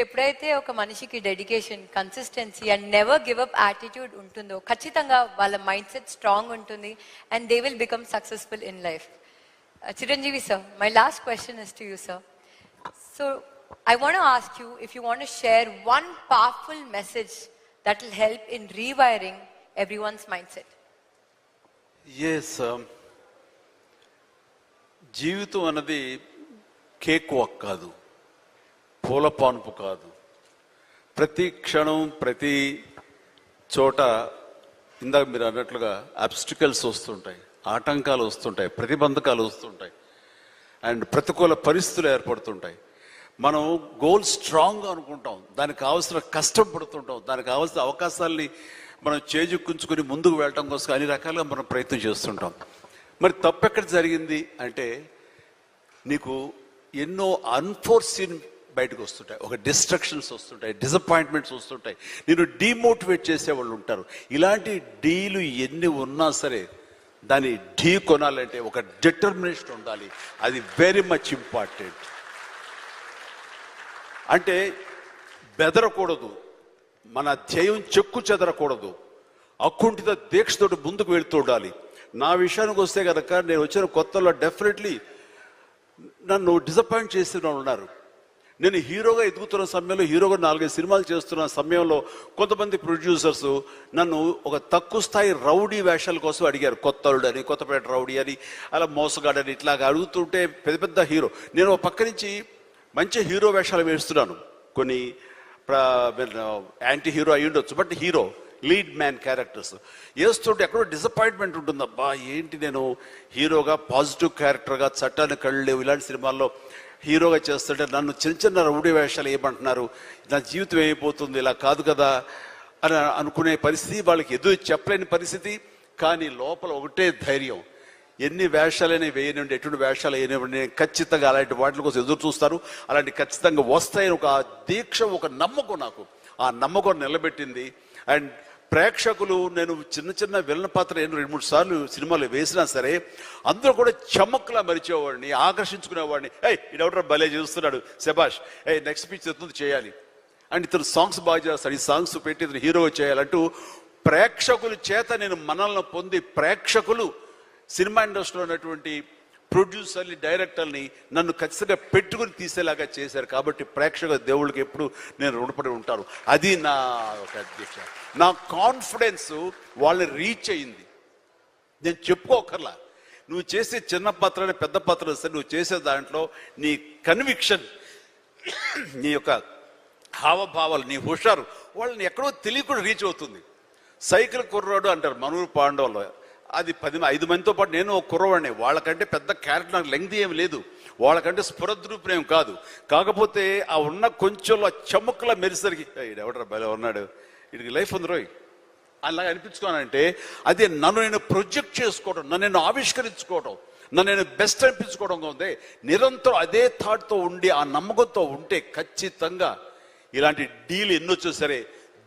ఎప్పుడైతే ఒక మనిషికి dedication, consistency and never give up attitude ఉంటుందో ఖచ్చితంగా వాళ్ళ మైండ్ సెట్ స్ట్రాంగ్ ఉంటుంది and they will become successful in life. Chiranjeevi sir, my last question is to you, sir. So I want to ask you if you want to share one powerful message that will help in rewiring everyone's mindset. Yes, జీవితం అన్నది cake walk కాదు, పూల పానుపు కాదు. ప్రతి క్షణం ప్రతి చోట ఇందాక మీరు అన్నట్లుగా అబ్స్టికల్స్ వస్తుంటాయి, ఆటంకాలు వస్తుంటాయి, ప్రతిబంధకాలు వస్తుంటాయి అండ్ ప్రతికూల పరిస్థితులు ఏర్పడుతుంటాయి. మనం గోల్ స్ట్రాంగ్గా అనుకుంటాం, దానికి కావాల్సిన కష్టం పడుతుంటాం, దానికి కావాల్సిన అవకాశాలని మనం చేజుక్కుంచుకొని ముందుకు వెళ్ళటం కోసం అన్ని రకాలుగా మనం ప్రయత్నం చేస్తుంటాం. మరి తప్పెక్కడ జరిగింది అంటే నీకు ఎన్నో అన్ఫోర్సీన్ బయటకు వస్తుంటాయి, ఒక డిస్ట్రక్షన్స్ వస్తుంటాయి, డిసప్పాయింట్మెంట్స్ వస్తుంటాయి, నేను డీమోటివేట్ చేసేవాళ్ళు ఉంటారు. ఇలాంటి డీలు ఎన్ని ఉన్నా సరే దాన్ని ఢీ కొనాలంటే ఒక డిటర్మినేషన్ ఉండాలి. అది వెరీ మచ్ ఇంపార్టెంట్. అంటే బెదరకూడదు, మన ధ్యేయం చెక్కు చెదరకూడదు, అకుంఠిత దీక్షతోటి ముందుకు వెళుతూ ఉండాలి. నా విషయానికి వస్తే కనుక నేను వచ్చిన కొత్తలో డెఫినెట్లీ నన్ను డిసప్పాయింట్ చేసిన వాళ్ళు ఉన్నారు. నేను హీరోగా ఎదుగుతున్న సమయంలో, హీరోగా 4-5 సినిమాలు చేస్తున్న సమయంలో కొంతమంది ప్రొడ్యూసర్స్ నన్ను ఒక తక్కువ స్థాయి రౌడీ వేషాల కోసం అడిగారు. కొత్తలుడు అని, కొత్తపేట రౌడీ అని, అలా మోసగాడని ఇట్లాగా అడుగుతుంటే పెద్ద పెద్ద హీరో, నేను ఒక పక్క నుంచి మంచి హీరో వేషాలు వేస్తున్నాను. కొన్ని యాంటీ హీరో అయి ఉండొచ్చు, but hero lead man characters వేస్తుంటే ఎక్కడో డిసప్పాయింట్మెంట్ ఉంటుంది. అబ్బా ఏంటి నేను హీరోగా పాజిటివ్ క్యారెక్టర్గా, చట్టాన్ని కళ్ళు లేవు ఇలాంటి సినిమాల్లో హీరోగా చేస్తుంటే నన్ను చిన్న చిన్న రౌడీ వేషాలు ఏమంటున్నారు, నా జీవితం అయిపోతుంది, ఇలా కాదు కదా అని అనుకునే పరిస్థితి, వాళ్ళకి ఎదురు చెప్పలేని పరిస్థితి. కానీ లోపల ఒకటే ధైర్యం, ఎన్ని వేషాలైనా వేయనివ్వండి, ఎటువంటి వేషాలు వేయనివ్వండి, నేను ఖచ్చితంగా అలాంటి వాటి కోసం ఎదురు చూస్తాను, అలాంటి ఖచ్చితంగా వస్తాయని ఒక దీక్ష, ఒక నమ్మకం, నాకు ఆ నమ్మకం నిలబెట్టింది. అండ్ ప్రేక్షకులు, నేను చిన్న చిన్న విలన పాత్ర 2-3 సార్లు సినిమాలు వేసినా సరే అందరూ కూడా చమక్లా మరిచేవాడిని, ఆకర్షించుకునేవాడిని. ఇడెవడో భలే చూస్తున్నాడు, శబాష్, నెక్స్ట్ పిక్చర్ ఎత్తుంది చేయాలి, అండ్ ఇతను సాంగ్స్ బాగా చేస్తాడు, ఈ సాంగ్స్ పెట్టి ఇతను హీరోగా చేయాలంటూ ప్రేక్షకుల చేత నేను మనల్ని పొంది, ప్రేక్షకులు సినిమా ఇండస్ట్రీలో ఉన్నటువంటి ప్రొడ్యూసర్ని, డైరెక్టర్ని నన్ను ఖచ్చితంగా పెట్టుకుని తీసేలాగా చేశారు. కాబట్టి ప్రేక్షక దేవుళ్ళకి ఎప్పుడు నేను రుణపడి ఉంటాను. అది నా ఒక అధ్యక్ష, నా కాన్ఫిడెన్స్ వాళ్ళని రీచ్ అయ్యింది. నేను చెప్పుకోకర్లా, నువ్వు చేసే చిన్న పాత్ర పెద్ద పాత్ర సరే, నువ్వు చేసే దాంట్లో నీ కన్విక్షన్, నీ యొక్క హావభావాలు, నీ హుషారు వాళ్ళని ఎక్కడో తెలియకుండా రీచ్ అవుతుంది. సైకిల్ కుర్రాడు అంటారు మనూరు పాండవులు, అది 5 మందితో పాటు నేను ఒక కుర్రవాడిని. వాళ్ళకంటే పెద్ద క్యారెక్టర్ నాకు లెంగ్త్ ఏమి లేదు, వాళ్ళకంటే స్ఫురద్రూపేం కాదు. కాకపోతే ఆ ఉన్న కొంచెంలో చముక్కలా మెరిసరికి ఎవడరా భలే ఉన్నాడు, వీడికి లైఫ్ ఉంది రోయ్ అలాగ అనిపించుకోనంటే, అదే నన్ను నేను ప్రొజెక్ట్ చేసుకోవడం, నన్ను నేను ఆవిష్కరించుకోవడం, నన్ను నేను బెస్ట్ అనిపించుకోవడం ఉంది. నిరంతరం అదే థాట్తో ఉండి, ఆ నమ్మకంతో ఉంటే ఖచ్చితంగా ఇలాంటి డీలు ఎన్నొచ్చో సరే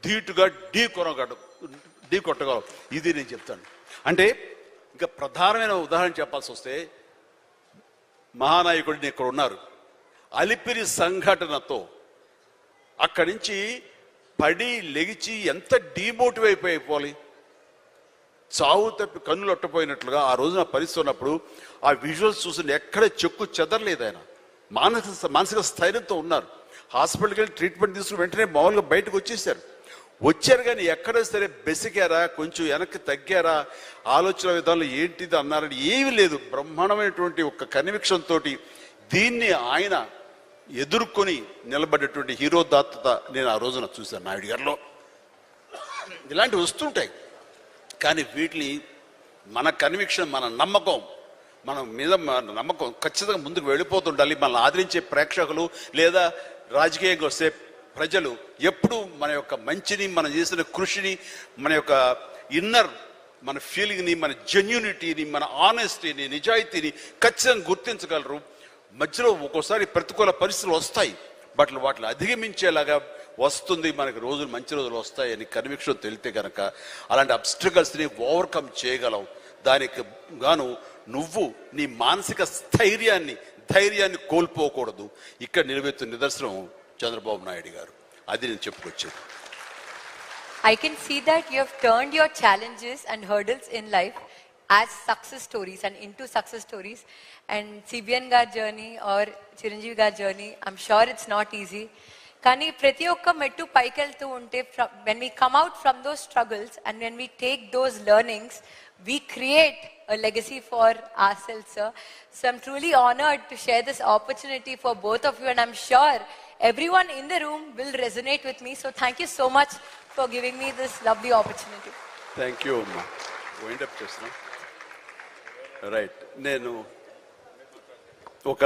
ధీటుగా ఢీ కొట్టగలం. ఇది నేను చెప్తాను. అంటే ఇంకా ప్రధానమైన ఉదాహరణ చెప్పాల్సి వస్తే, మహానాయకుడిని ఇక్కడ ఉన్నారు, అలిపిరి సంఘటనతో అక్కడి నుంచి పడి లెగిచి ఎంత డీమోటివేట్ అయిపోవాలి, చావు తప్పి కన్నులు అట్టపోయినట్లుగా ఆ రోజున పరిస్థితి ఉన్నప్పుడు ఆ విజువల్స్ చూసి ఎక్కడ చెక్కు చెదరలేదు. ఆయన మానసిక స్థైర్యంతో ఉన్నారు. హాస్పిటల్కి వెళ్ళి ట్రీట్మెంట్ తీసుకుని వెంటనే మామూలుగా బయటకు వచ్చారు. కానీ ఎక్కడా సరే బెసికారా, కొంచెం వెనక్కి తగ్గారా, ఆలోచన విధానంలో ఏంటిది అన్నారని ఏమీ లేదు. బ్రహ్మాండమైనటువంటి ఒక కన్విక్షన్ తోటి దీన్ని ఆయన ఎదుర్కొని నిలబడేటువంటి హీరో దాత్తత నేను ఆ రోజున చూశాను నాయుడు గారిలో. ఇలాంటివి వస్తుంటాయి, కానీ వీటిని మన కన్విక్షన్, మన నమ్మకం, మన మీద మన నమ్మకం ఖచ్చితంగా ముందుకు వెళ్ళిపోతుండాలి. మనల్ని ఆదరించే ప్రేక్షకులు లేదా రాజకీయంగా వస్తే ప్రజలు ఎప్పుడు మన యొక్క మంచిని, మనం చేసిన కృషిని, మన యొక్క ఇన్నర్ మన ఫీలింగ్ని, మన జెన్యూనిటీని, మన ఆనెస్టీని, నిజాయితీని ఖచ్చితంగా గుర్తించగలరు. మధ్యలో ఒక్కోసారి ప్రతికూల పరిస్థితులు వస్తాయి, బట్ వాటిని అధిగమించేలాగా వస్తుంది, మనకి రోజులు మంచి రోజులు వస్తాయని కన్విక్షన్ తెలితే కనుక అలాంటి అబ్స్ట్రకల్స్ని ఓవర్కమ్ చేయగలం. దానికి గాను నువ్వు నీ మానసిక ధైర్యాన్ని కోల్పోకూడదు. ఇక్కడ నిలబెత్తున్న నిదర్శనం చంద్రబాబు నాయుడు గారు. అది నేను చెప్పుకొచ్చేది. I can see that you have turned your challenges and hurdles in life as success stories and into success stories. And CBN gar journey or Chiranjeevi gar journey, I'm sure it's not easy. కానీ ప్రతి ఒక్క మెట్టు పైకెళ్తూ ఉంటే when we come out from those struggles and when we take those learnings, we create a legacy for ourselves, sir. So I'm truly honored to share this opportunity for both of you, and I'm sure everyone in the room will resonate with me. So thank you so much for giving me this lovely opportunity. Thank you అమ్మా. Wind up చేస్తున్నా. Right, నేను ఒక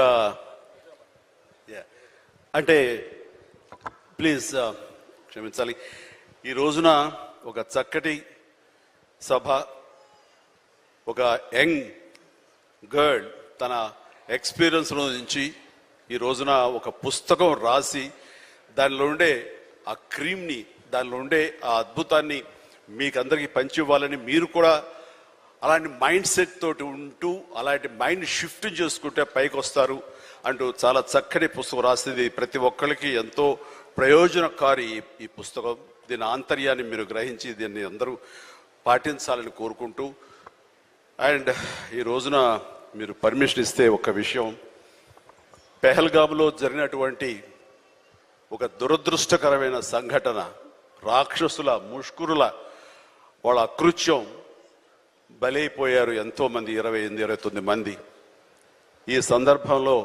అంటే please క్షమించాలి, ఈ రోజున ఒక చక్కటి సభ, ఒక యంగ్ గర్ల్ తన ఎక్స్పీరియన్స్ నుంచి ఈ రోజున ఒక పుస్తకం రాసి దానిలో ఉండే ఆ క్రీమ్ని, దానిలో ఉండే ఆ అద్భుతాన్ని మీకు అందరికీ పంచివ్వాలని, మీరు కూడా అలాంటి మైండ్ సెట్ తోటి ఉంటూ అలాంటి మైండ్ షిఫ్ట్ చేసుకుంటే పైకి వస్తారు అంటూ చాలా చక్కటి పుస్తకం రాసింది. ప్రతి ఒక్కరికి ఎంతో ప్రయోజనకారి ఈ పుస్తకం. దీని ఆంతర్యాన్ని మీరు గ్రహించి దీన్ని అందరూ పాటించాలని కోరుకుంటూ, అండ్ ఈ రోజున మీరు పర్మిషన్ ఇస్తే ఒక విషయం, పెహల్గామ్లో జరిగినటువంటి ఒక దురదృష్టకరమైన సంఘటన, రాక్షసుల ముష్కరుల వాళ్ళ అకృత్యం, బలైపోయారు ఎంతోమంది, 28-29 మంది. ఈ సందర్భంలో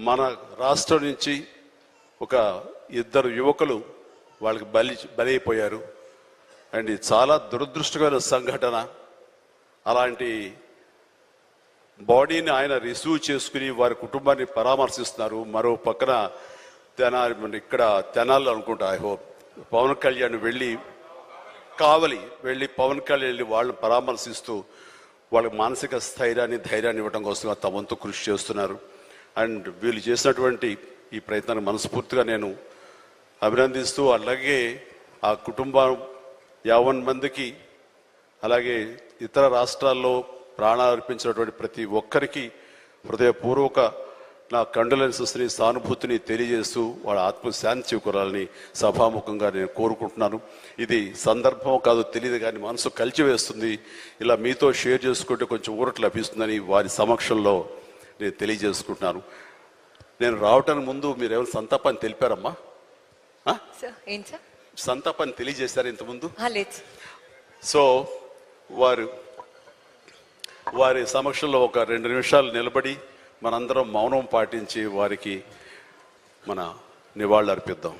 మన రాష్ట్రం నుంచి ఒక 2 యువకులు వాళ్ళకి బలైపోయారు. అండ్ ఇది చాలా దురదృష్టకరమైన సంఘటన. అలాంటి బాడీని ఆయన రిసీవ్ చేసుకుని వారి కుటుంబాన్ని పరామర్శిస్తున్నారు. మరో పక్కన ఇక్కడ తెనాలి అనుకుంటా, ఐ హోప్ పవన్ కళ్యాణ్ కావలి వెళ్ళి పవన్ కళ్యాణ్ వెళ్ళి వాళ్ళని పరామర్శిస్తూ వాళ్ళకి మానసిక స్థైర్యాన్ని, ధైర్యాన్ని ఇవ్వడం కోసం తమ వంతు కృషి చేస్తున్నారు. అండ్ వీళ్ళు చేసినటువంటి ఈ ప్రయత్నాన్ని మనస్ఫూర్తిగా నేను అభినందిస్తూ, అలాగే ఆ కుటుంబం 50 మందికి, అలాగే ఇతర రాష్ట్రాల్లో ప్రాణాలు అర్పించినటువంటి ప్రతి ఒక్కరికి హృదయపూర్వక నా కండోలెన్సెస్ని, సానుభూతిని తెలియజేస్తూ వాళ్ళ ఆత్మశాంతి చేకూరాలని సభాముఖంగా నేను కోరుకుంటున్నాను. ఇది సందర్భం కాదు తెలియదు, కానీ మనసు కలిచివేస్తుంది. ఇలా మీతో షేర్ చేసుకుంటే కొంచెం ఊరట లభిస్తుందని వారి సమక్షంలో నేను తెలియజేసుకుంటున్నాను. నేను రావటానికి ముందు మీరు ఏమైనా సంతాపాన్ని తెలిపారమ్మా? సంతాపాన్ని తెలియజేశారు ఇంతకుముందు? సో వారి సమక్షంలో ఒక 2 నిమిషాలు నిలబడి మనందరం మౌనం పాటించి వారికి మన నివాళులు అర్పిద్దాం.